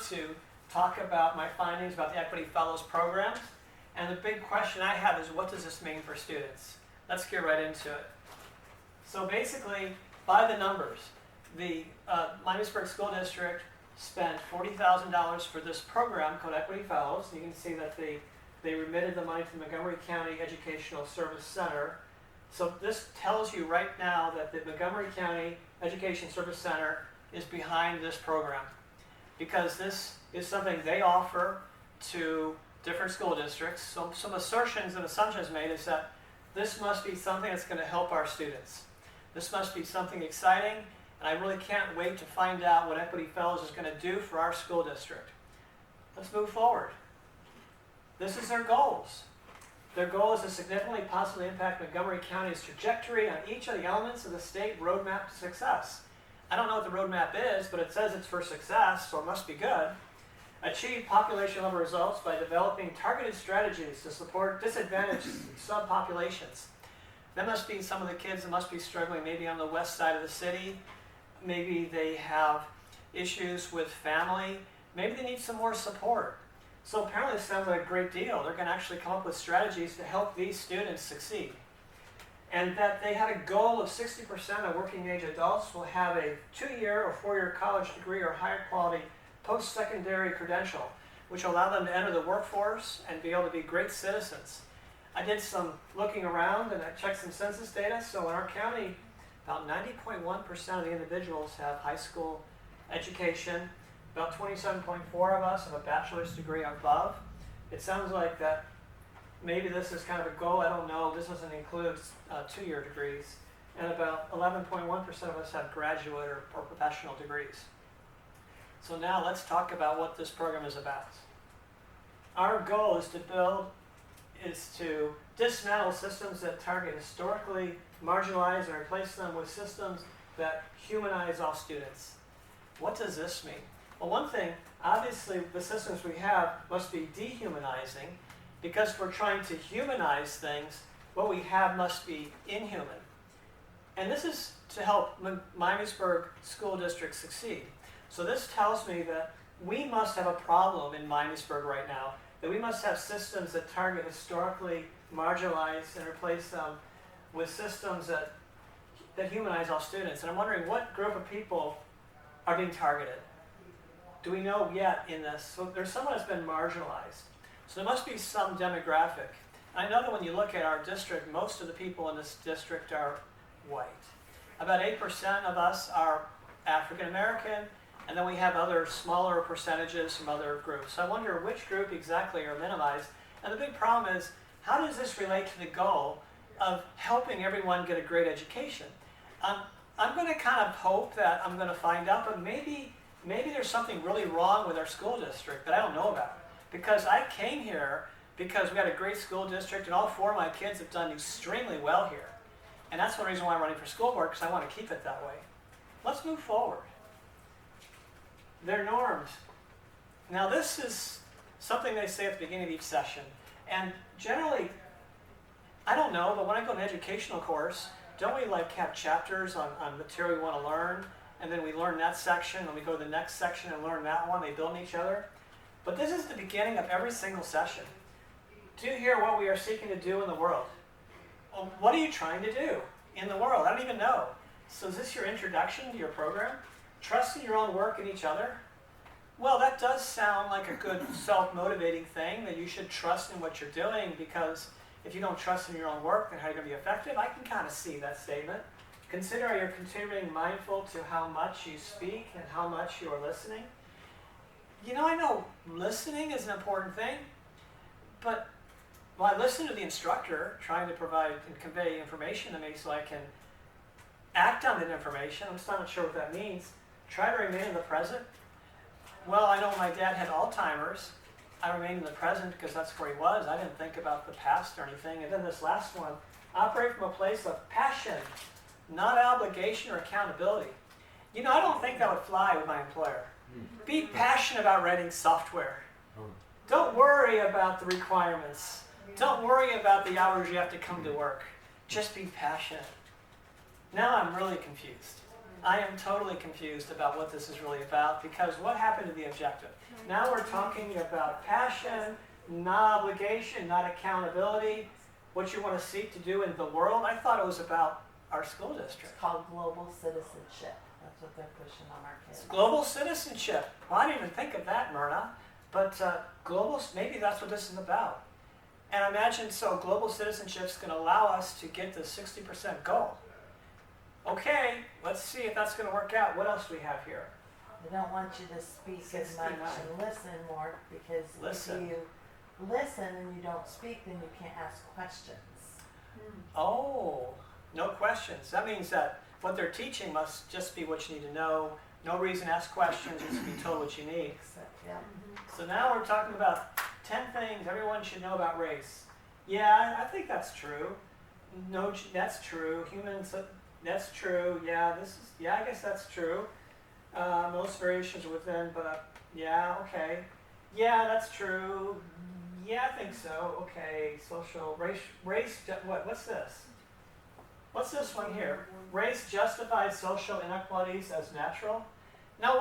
to talk about my findings about the Equity Fellows programs. And the big question I have is, what does this mean for students? Let's get right into it. So basically, by the numbers, the Miamisburg School District spent $40,000 for this program called Equity Fellows. You can see that they remitted the money to the Montgomery County Educational Service Center. So this tells you right now that the Montgomery County Education Service Center is behind this program, because this is something they offer to different school districts. So some assertions and assumptions made is that this must be something that's going to help our students. This must be something exciting, and I really can't wait to find out what Equity Fellows is going to do for our school district. Let's move forward. This is their goals. Their goal is to significantly positively impact Montgomery County's trajectory on each of the elements of the state roadmap to success. I don't know what the roadmap is, but it says it's for success, so it must be good. Achieve population level results by developing targeted strategies to support disadvantaged subpopulations. That must be some of the kids that must be struggling maybe on the west side of the city. Maybe they have issues with family. Maybe they need some more support. So apparently this sounds like a great deal. They're going to actually come up with strategies to help these students succeed. And that they had a goal of 60% of working age adults will have a 2-year or 4-year college degree or higher quality post-secondary credential, which will allow them to enter the workforce and be able to be great citizens. I did some looking around and I checked some census data. So in our county, about 90.1% of the individuals have high school education. About 27.4 of us have a bachelor's degree or above. It sounds like that maybe this is kind of a goal. I don't know. This doesn't include 2-year degrees. And about 11.1% of us have graduate or professional degrees. So now let's talk about what this program is about. Our goal is to dismantle systems that target historically marginalized and replace them with systems that humanize all students. What does this mean? Well, one thing, obviously the systems we have must be dehumanizing, because if we're trying to humanize things, what we have must be inhuman. And this is to help Miamisburg School District succeed. So this tells me that we must have a problem in Miamisburg right now, that we must have systems that target historically marginalized and replace them with systems that humanize all students. And I'm wondering what group of people are being targeted. Do we know yet in this? So there's someone that's been marginalized. So there must be some demographic. I know that when you look at our district, most of the people in this district are white. About 8% of us are African American, and then we have other smaller percentages from other groups. So I wonder which group exactly are minimized. And the big problem is, how does this relate to the goal of helping everyone get a great education? I'm going to kind of hope that I'm going to find out, but maybe there's something really wrong with our school district that I don't know about. Because I came here because we had a great school district, and all 4 of my kids have done extremely well here. And that's one reason why I'm running for school board, because I want to keep it that way. Let's move forward. Their norms. Now this is something they say at the beginning of each session. And generally, I don't know, but when I go to an educational course, don't we like have chapters on material we want to learn? And then we learn that section, and we go to the next section and learn that one. They build on each other. But this is the beginning of every single session. Do you hear what we are seeking to do in the world? Well, what are you trying to do in the world? I don't even know. So is this your introduction to your program? Trust in your own work and each other? Well, that does sound like a good self-motivating thing, that you should trust in what you're doing, because if you don't trust in your own work, then how are you going to be effective? I can kind of see that statement. Consider you're continuing mindful to how much you speak and how much you are listening. You know, I know listening is an important thing, but I listen to the instructor trying to provide and convey information to me so I can act on that information. I'm still not sure what that means. Try to remain in the present. Well, I know my dad had Alzheimer's. I remained in the present because that's where he was. I didn't think about the past or anything. And then this last one, operate from a place of passion, not obligation or accountability. You know, I don't think that would fly with my employer. Be passionate about writing software. Don't worry about the requirements. Don't worry about the hours you have to come to work. Just be passionate. Now I'm really confused. I am totally confused about what this is really about, because what happened to the objective? Now we're talking about passion, not obligation, not accountability, what you want to seek to do in the world. I thought it was about our school district. It's called global citizenship. That's what they're pushing on our kids. Global citizenship. Well, I didn't even think of that, Myrna. But maybe that's what this is about. And imagine, so global citizenship is going to allow us to get the 60% goal. Okay, let's see if that's going to work out. What else do we have here? They don't want you to speak as much and listen more, because Listen. if you listen and you don't speak, then you can't ask questions. Oh, no questions. That means that what they're teaching must just be what you need to know. No reason to ask questions, just be told what you need. Yeah. So now we're talking about 10 things everyone should know about race. Yeah, I think that's true. No, that's true. Humans, that's true. Yeah, I guess that's true. Most variations are within, but yeah, okay. Yeah, that's true. Yeah, I think so. Okay, social, race, what's this? What's this one here? Race justifies social inequalities as natural? No,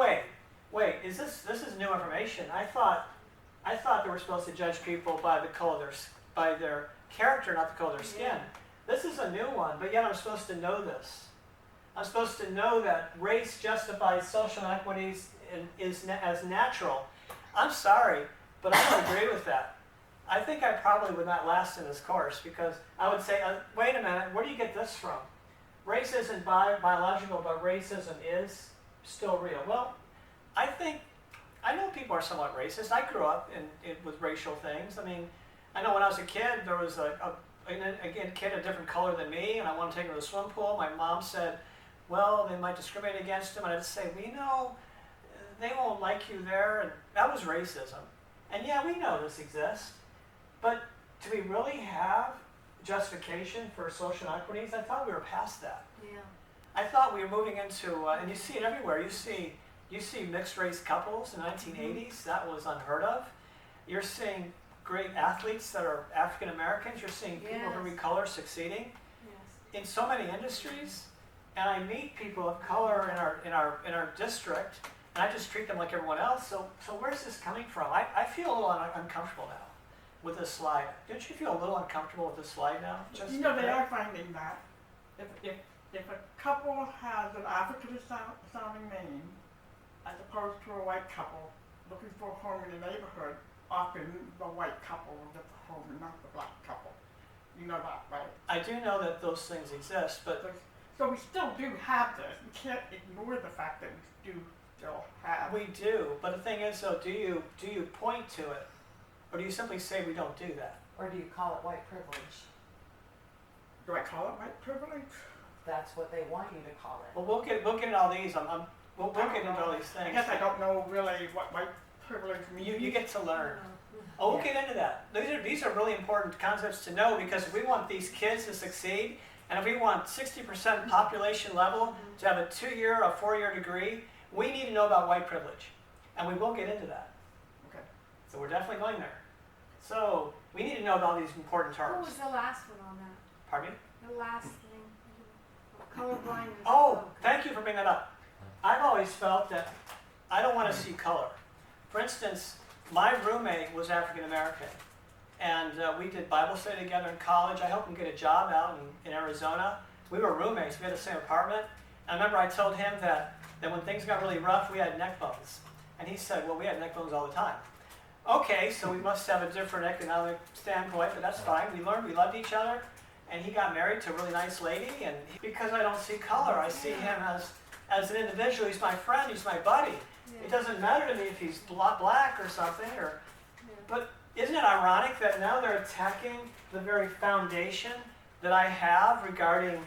wait, this is new information. I thought they were supposed to judge people by the color by their character, not the color of their skin. This is a new one, but yet I'm supposed to know this. I'm supposed to know that race justifies social inequities as natural. I'm sorry, but I don't agree with that. I think I probably would not last in this course, because I would say, wait a minute, where do you get this from? Race isn't biological, but racism is still real. Well, I know people are somewhat racist. I grew up with racial things. I mean, I know when I was a kid, there was a kid a different color than me, and I wanted to take him to the swim pool. My mom said, well, they might discriminate against him. And I'd say, well, you know, they won't like you there. And that was racism. And yeah, we know this exists. But do we really have justification for social inequities? I thought we were past that. Yeah. I thought we were moving into, and you see it everywhere. You see mixed race couples in the 1980s. That was unheard of. You're seeing great athletes that are African Americans. You're seeing people of every color succeeding in so many industries. And I meet people of color in our district, and I just treat them like everyone else. So where's this coming from? I feel a little uncomfortable now with this slide. Don't you feel a little uncomfortable with this slide now? Just they are finding that if a couple has an African sounding name, as opposed to a white couple looking for a home in the neighborhood, often the white couple will get the home and not the black couple. You know that, right? I do know that those things exist, but so we still do have this. We can't ignore the fact that we do still have. we do. But the thing is, though, do you point to it, or do you simply say we don't do that? Or do you call it white privilege? Do I call it white privilege? That's what they want you to call it. Well, we'll get into all these. We'll get into all these I things. guess I don't know really what white privilege means. You get to learn. Oh, we'll get into that. These are really important concepts to know, because if we want these kids to succeed, and if we want 60% population level to have a 2-year or 4-year degree, we need to know about white privilege. And we will get into that. Okay. So we're definitely going there. So we need to know about these important What terms. was the last one on that? Pardon me? The last thing. Colorblindness. Oh, thank you for bringing that up. I've always felt that I don't want to see color. For instance, my roommate was African American, and we did Bible study together in college. I helped him get a job out in Arizona. We were roommates. We had the same apartment. And I remember I told him that when things got really rough, we had neck bones. And he said, well, we had neck bones all the time. Okay, so we must have a different economic standpoint, but that's fine. We learned, we loved each other, and he got married to a really nice lady. And because I don't see color, I see him as an individual. He's my friend, he's my buddy. It doesn't matter to me if he's black or something. But isn't it ironic that now they're attacking the very foundation that I have regarding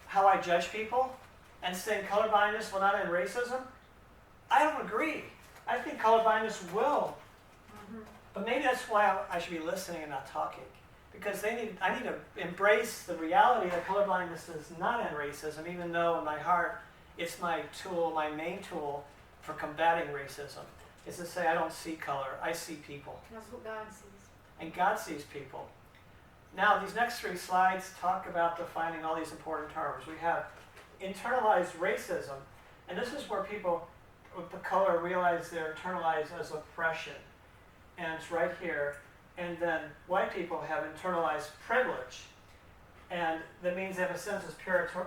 how I judge people, and saying colorblindness will not end racism? I don't agree. I think colorblindness will. But maybe that's why I should be listening and not talking. Because I need to embrace the reality that colorblindness does not end racism, even though in my heart it's my tool, my main tool for combating racism. Is to say I don't see color, I see people. That's what God sees. And God sees people. Now these next 3 slides talk about defining all these important terms. We have internalized racism. And this is where people with the color realize they're internalized as oppression. And it's right here. And then white people have internalized privilege. And that means they have a sense of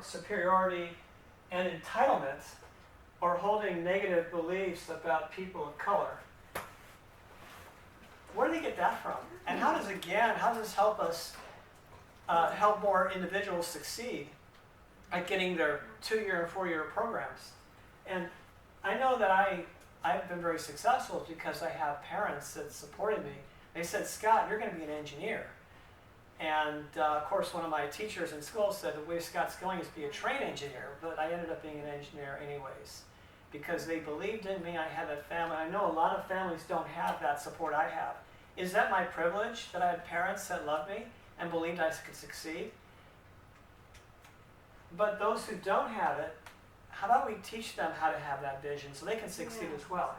superiority and entitlement, or holding negative beliefs about people of color. Where do they get that from? And how does this help us help more individuals succeed at getting their 2-year and 4-year programs? And I know that I've been very successful because I have parents that supported me. They said, Scott, you're going to be an engineer. And of course, one of my teachers in school said the way Scott's going is to be a train engineer, but I ended up being an engineer anyways, because they believed in me. I had that family. I know a lot of families don't have that support I have. Is that my privilege, that I had parents that loved me and believed I could succeed? But those who don't have it, how about we teach them how to have that vision so they can succeed as well?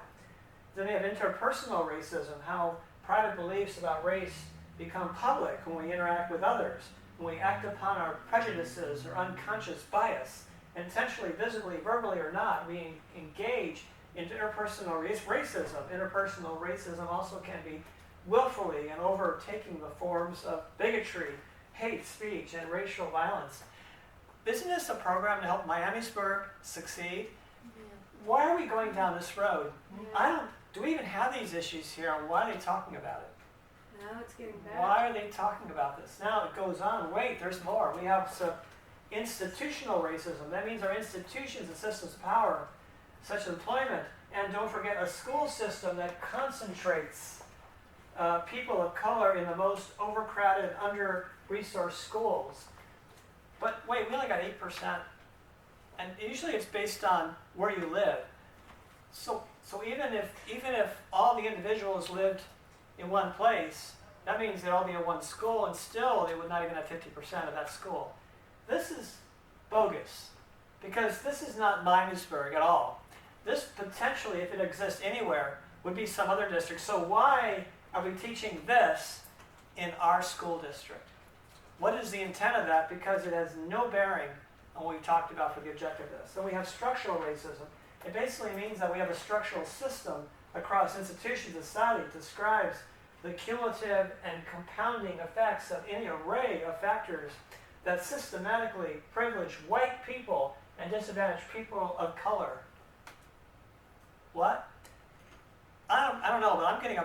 Then we have interpersonal racism, how private beliefs about race become public when we interact with others, when we act upon our prejudices or unconscious bias, intentionally, visibly, verbally, or not, we engage in interpersonal racism. Interpersonal racism also can be willfully and overtaking the forms of bigotry, hate speech, and racial violence. Isn't this a program to help Miamisburg succeed? Why are we going down this road? Do we even have these issues here, and why are they talking about it? Now it's getting better. Why are they talking about this? Now it goes on. Wait, there's more. We have some institutional racism. That means our institutions and systems of power, such as employment, and don't forget a school system that concentrates people of color in the most overcrowded, under-resourced schools. But wait, we only got 8%. And usually it's based on where you live. So even if all the individuals lived in one place, that means they'd all be in one school, and still they would not even have 50% of that school. This is bogus, because this is not Miamisburg at all. This potentially, if it exists anywhere, would be some other district. So why are we teaching this in our school district? What is the intent of that? Because it has no bearing on what we talked about for the objective of this. So we have structural racism. It basically means that we have a structural system across institutions of society that describes the cumulative and compounding effects of any array of factors that systematically privilege white people and disadvantage people of color. What? I don't know, but I'm getting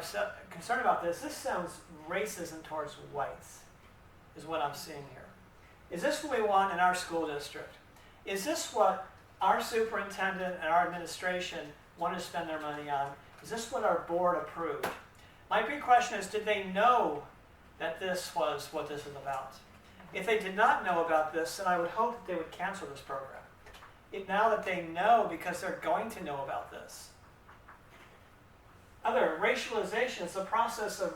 concerned about this. This sounds racism towards whites, is what I'm seeing here. Is this what we want in our school district? Is this what our superintendent and our administration want to spend their money on? Is this what our board approved? My big question is, did they know that this was what this is about? If they did not know about this, then I would hope that they would cancel this program. Now that they know, because they're going to know about this. Other, racialization is the process of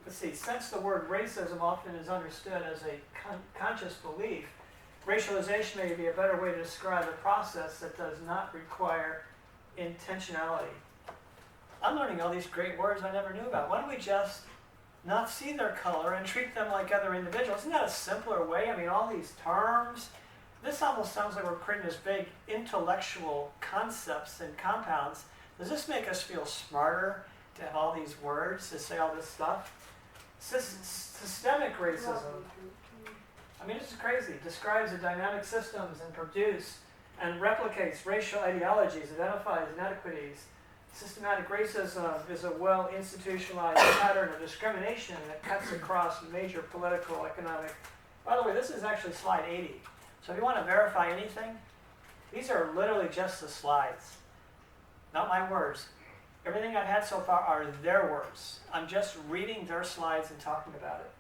since the word racism often is understood as a conscious belief, racialization may be a better way to describe a process that does not require intentionality. I'm learning all these great words I never knew about. Why don't we just not see their color and treat them like other individuals? Isn't that a simpler way? I mean, all these terms, this almost sounds like we're creating this big intellectual concepts and compounds. Does this make us feel smarter to have all these words, to say all this stuff? Systemic racism. I mean, this is crazy. Describes the dynamic systems and produce and replicates racial ideologies, identifies inequities. Systematic racism is a well-institutionalized pattern of discrimination that cuts across major political, economic. By the way, this is actually slide 80. So if you want to verify anything, these are literally just the slides, not my words. Everything I've had so far are their words. I'm just reading their slides and talking about it.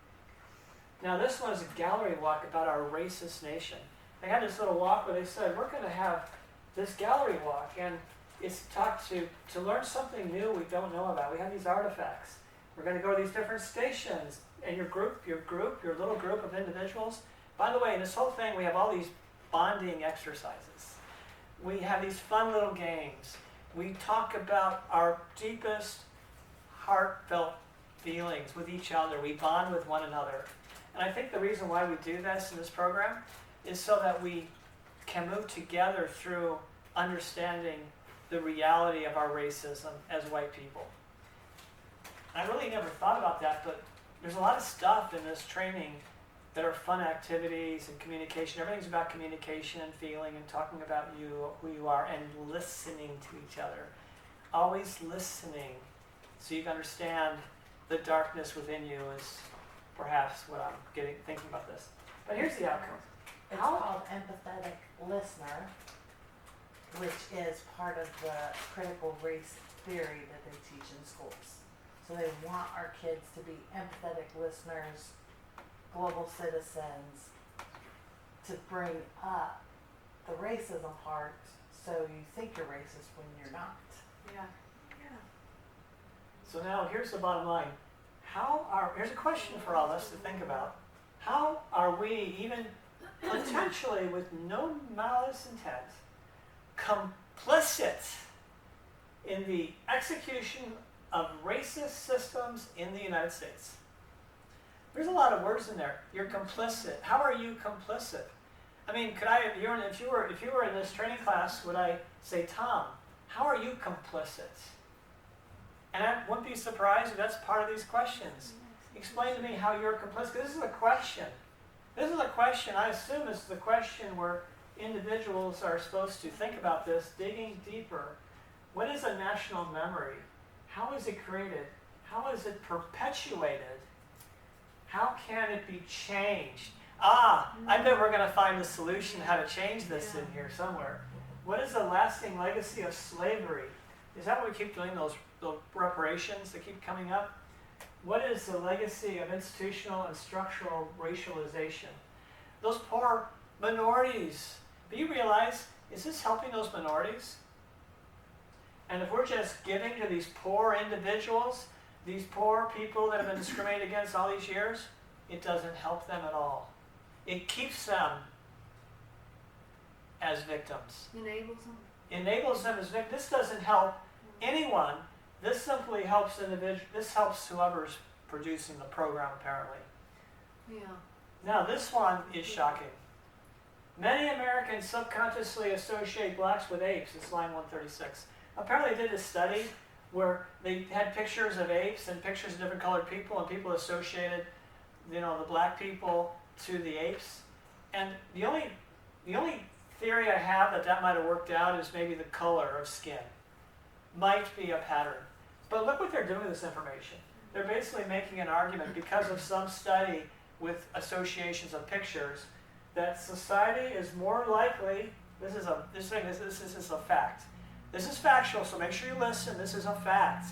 Now this one is a gallery walk about our racist nation. They had this little walk where they said, we're going to have this gallery walk, and it's taught to learn something new we don't know about. We have these artifacts. We're going to go to these different stations, and your little group of individuals. By the way, in this whole thing, we have all these bonding exercises. We have these fun little games. We talk about our deepest heartfelt feelings with each other. We bond with one another. And I think the reason why we do this in this program is so that we can move together through understanding the reality of our racism as white people. I really never thought about that, but there's a lot of stuff in this training that are fun activities and communication. Everything's about communication and feeling and talking about you, who you are, and listening to each other. Always listening so you can understand the darkness within you is perhaps what I'm thinking about this. But here's the outcome. It's called empathetic listener, which is part of the critical race theory that they teach in schools. So they want our kids to be empathetic listeners, global citizens, to bring up the racism part so you think you're racist when you're not. Yeah. So now here's the bottom line. Here's a question for all of us to think about. How are we, even potentially with no malice intent, complicit in the execution of racist systems in the United States? There's a lot of words in there. You're complicit. How are you complicit? I mean, if you were in this training class, would I say, Tom, how are you complicit? And I wouldn't be surprised if that's part of these questions. Explain to me how you're complicit. This is a question. This is a question. I assume this is a question where individuals are supposed to think about this, digging deeper. What is a national memory? How is it created? How is it perpetuated? How can it be changed? I bet we're going to find the solution how to change this in here somewhere. What is the lasting legacy of slavery? Is that what we keep doing, those reparations that keep coming up? What is the legacy of institutional and structural racialization? Those poor minorities. Do you realize, is this helping those minorities? And if we're just giving to these poor individuals, these poor people that have been discriminated against all these years, it doesn't help them at all. It keeps them as victims. Enables them as victims. This doesn't help anyone. This simply helps this helps whoever's producing the program, apparently. Yeah. Now, this one is shocking. Many Americans subconsciously associate blacks with apes. It's line 136. Apparently, they did a study where they had pictures of apes and pictures of different colored people, and people associated, the black people to the apes. And the only theory I have that might have worked out is maybe the color of skin. Might be a pattern. But look what they're doing with this information. They're basically making an argument because of some study with associations of pictures that society is more likely, this is a fact. This is factual, so make sure you listen. This is a fact.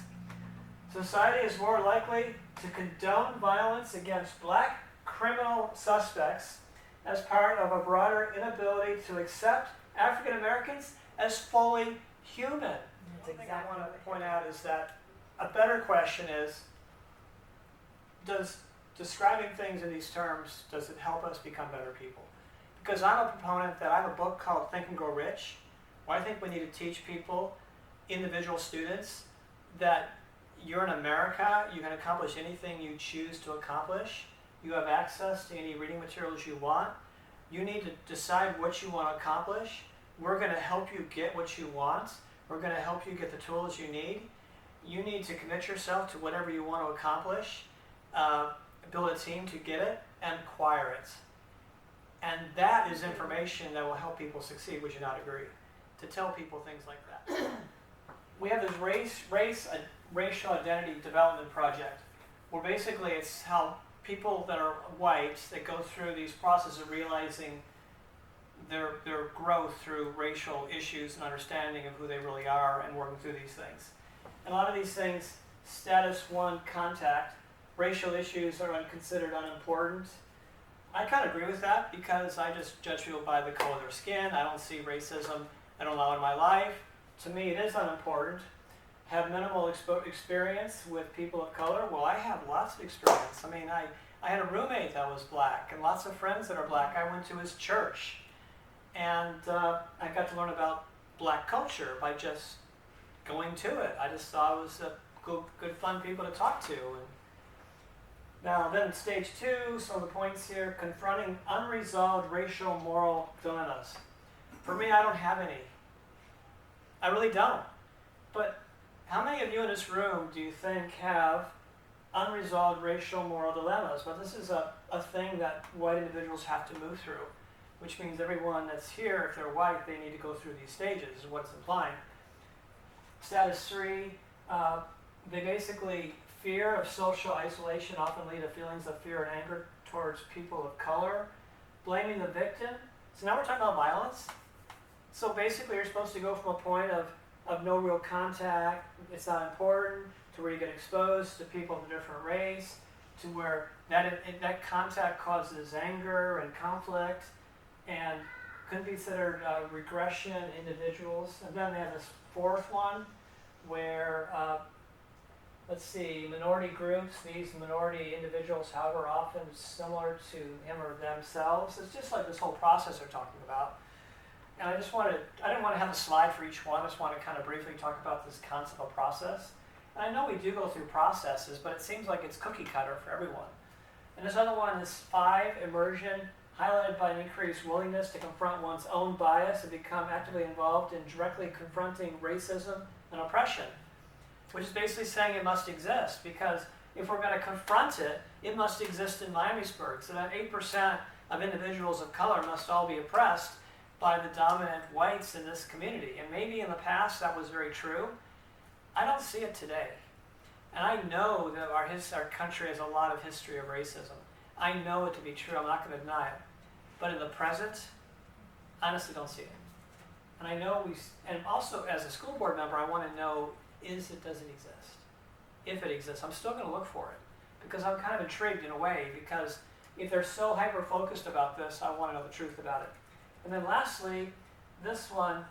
Society is more likely to condone violence against black criminal suspects as part of a broader inability to accept African Americans as fully human. That's One thing I exactly want to what point out is that a better question is, does describing things in these terms, does it help us become better people? Because I'm a proponent that I have a book called Think and Grow Rich, where I think we need to teach people, individual students, that you're in America, you can accomplish anything you choose to accomplish. You have access to any reading materials you want. You need to decide what you want to accomplish. We're going to help you get what you want. We're going to help you get the tools you need. You need to commit yourself to whatever you want to accomplish, build a team to get it, and acquire it. And that is information that will help people succeed. Would you not agree? To tell people things like that. We have this racial identity development project, where basically it's how people that are white that go through these processes of realizing their growth through racial issues and understanding of who they really are and working through these things. And a lot of these things, status one contact, racial issues are considered unimportant. I kind of agree with that because I just judge people by the color of their skin. I don't see racism. I don't allow it in my life. To me, it is unimportant. Have minimal experience with people of color? Well, I have lots of experience. I mean, I had a roommate that was black and lots of friends that are black. I went to his church and I got to learn about black culture by just going to it. I just thought it was good fun people to talk to. And now then stage 2, some of the points here, confronting unresolved racial moral dilemmas. For me, I don't have any. I really don't. But how many of you in this room do you think have unresolved racial moral dilemmas? But this is a thing that white individuals have to move through, which means everyone that's here, if they're white, they need to go through these stages, is what it's implying. Status 3, they basically, fear of social isolation often lead to feelings of fear and anger towards people of color, blaming the victim. So now we're talking about violence. So basically you're supposed to go from a point of no real contact, it's not important, to where you get exposed to people of a different race, to where that contact causes anger and conflict, and could be considered regression individuals. And then they have this fourth one where, let's see, minority groups, these minority individuals, however often similar to him or themselves. It's just like this whole process they're talking about. And I didn't want to have a slide for each one. I just want to kind of briefly talk about this concept of process. And I know we do go through processes, but it seems like it's cookie cutter for everyone. And this other one is 5, immersion, highlighted by an increased willingness to confront one's own bias and become actively involved in directly confronting racism and oppression, which is basically saying it must exist, because if we're going to confront it, it must exist in Miamisburg. So that 8% of individuals of color must all be oppressed by the dominant whites in this community. And maybe in the past that was very true. I don't see it today. And I know that our country has a lot of history of racism. I know it to be true. I'm not going to deny it. But in the present, I honestly don't see it. And I know and also as a school board member, I want to know, does it exist? If it exists, I'm still going to look for it. Because I'm kind of intrigued in a way, because if they're so hyper-focused about this, I want to know the truth about it. And then lastly, this one,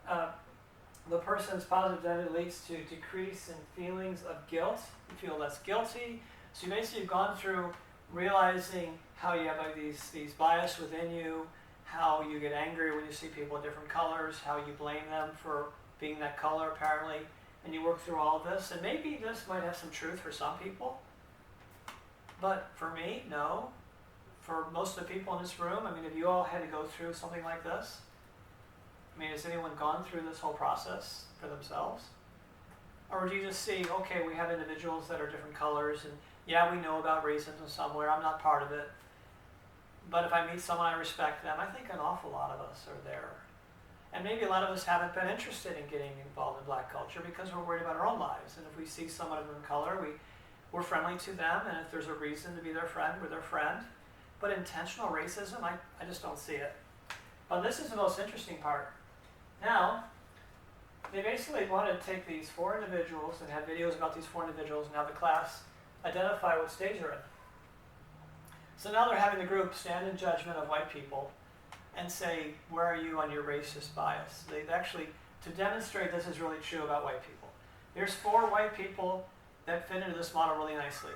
the person's positive identity leads to decrease in feelings of guilt. You feel less guilty. So you basically have gone through realizing how you have like these bias within you, how you get angry when you see people of different colors, how you blame them for being that color apparently, and you work through all of this. And maybe this might have some truth for some people, but for me, no. For most of the people in this room, I mean, have you all had to go through something like this? I mean, has anyone gone through this whole process for themselves? Or do you just see, okay, we have individuals that are different colors, and yeah, we know about racism somewhere, I'm not part of it. But if I meet someone I respect them, I think an awful lot of us are there. And maybe a lot of us haven't been interested in getting involved in black culture because we're worried about our own lives. And if we see someone of different color, we're friendly to them, and if there's a reason to be their friend, we're their friend. But intentional racism, I just don't see it. But this is the most interesting part. Now, they basically want to take these 4 individuals and have videos about these 4 individuals and have the class identify what stage they're in. So now they're having the group stand in judgment of white people and say, where are you on your racist bias? They actually, to demonstrate this is really true about white people. There's 4 white people that fit into this model really nicely.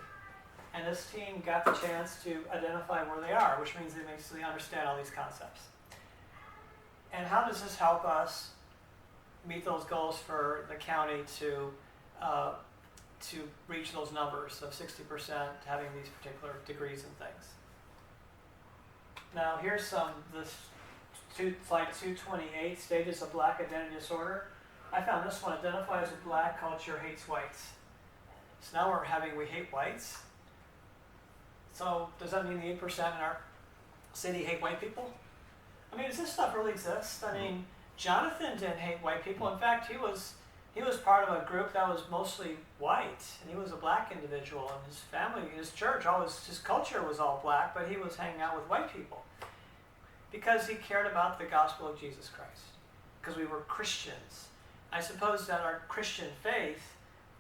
And this team got the chance to identify where they are, which means they basically understand all these concepts. And how does this help us meet those goals for the county to reach those numbers of 60% having these particular degrees and things? Now here's slide 228, stages of black identity disorder. I found this one identifies with black culture, hates whites. So now we hate whites. So does that mean the 8% in our city hate white people? I mean, does this stuff really exist? I mean, Jonathan didn't hate white people. In fact, he was part of a group that was mostly white, and he was a black individual, and his family, his church, his culture was all black, but he was hanging out with white people because he cared about the gospel of Jesus Christ, because we were Christians. I suppose that our Christian faith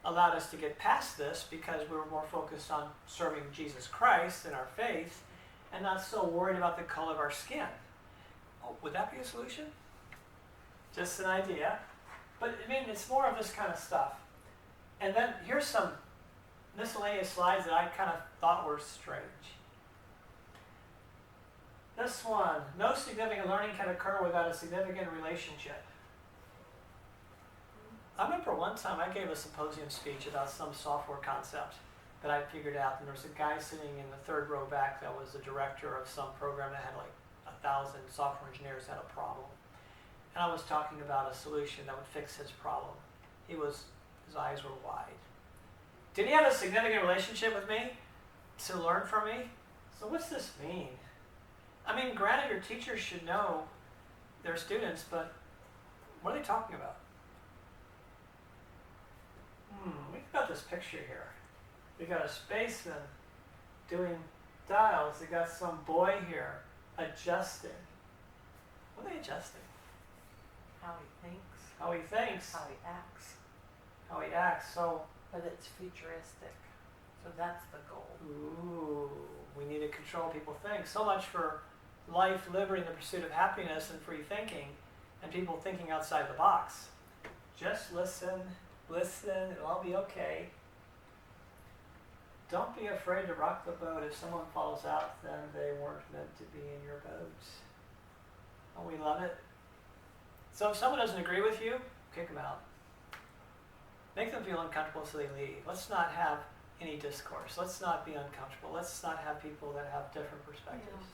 allowed us to get past this because we were more focused on serving Jesus Christ in our faith and not so worried about the color of our skin. Oh, would that be a solution? Just an idea. But I mean, it's more of this kind of stuff. And then here's some miscellaneous slides that I kind of thought were strange. This one, no significant learning can occur without a significant relationship. I remember one time I gave a symposium speech about some software concept that I figured out, and there was a guy sitting in the 3rd row back that was the director of some program that had like 1,000 software engineers had a problem. and I was talking about a solution that would fix his problem. His eyes were wide. Did he have a significant relationship with me to learn from me? So what's this mean? I mean, granted, your teachers should know their students, but what are they talking about? We've got this picture here. We got a spaceman doing dials. We got some boy here adjusting. What are they adjusting? How he thinks, How he thinks, how he acts, how he acts. So, but it's futuristic. So that's the goal. ooh, we need to control people think. So much for life, liberty, and the pursuit of happiness and free thinking, and people thinking outside the box. Just listen, it'll all be okay. Don't be afraid to rock the boat. If someone falls out, then they weren't meant to be in your boat. Don't we love it? So if someone doesn't agree with you, kick them out. Make them feel uncomfortable so they leave. Let's not have any discourse. Let's not be uncomfortable. Let's not have people that have different perspectives.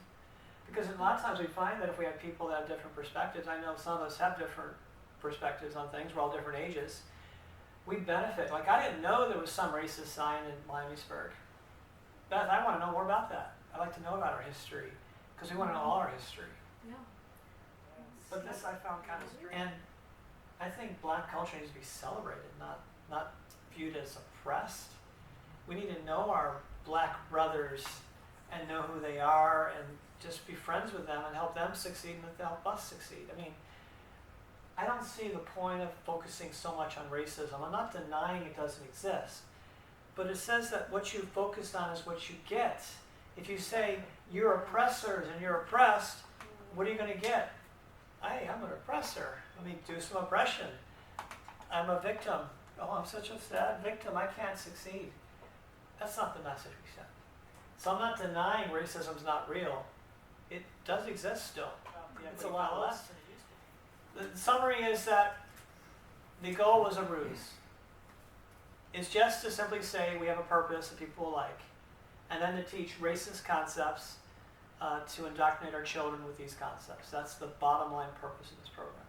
Because a lot of times we find that if we have people that have different perspectives, I know some of us have different perspectives on things, we're all different ages, we benefit. Like, I didn't know there was some racist sign in Miamisburg. Beth, I want to know more about that. I'd like to know about our history, because we want to know all our history. Yeah. But this I found kind of strange. And I think black culture needs to be celebrated, not viewed as oppressed. We need to know our black brothers and know who they are and just be friends with them and help them succeed and help us succeed. I mean, I don't see the point of focusing so much on racism. I'm not denying it doesn't exist. But it says that what you focus on is what you get. If you say you're oppressors and you're oppressed, what are you going to get? Hey, I'm an oppressor. Let me do some oppression. I'm a victim. Oh, I'm such a sad victim. I can't succeed. That's not the message we send. So I'm not denying racism's not real. It does exist still. It's a lot less than it used to be. The summary is that the goal was a ruse. It's just to simply say we have a purpose that people will like, and then to teach racist concepts to indoctrinate our children with these concepts. That's the bottom line purpose of this program.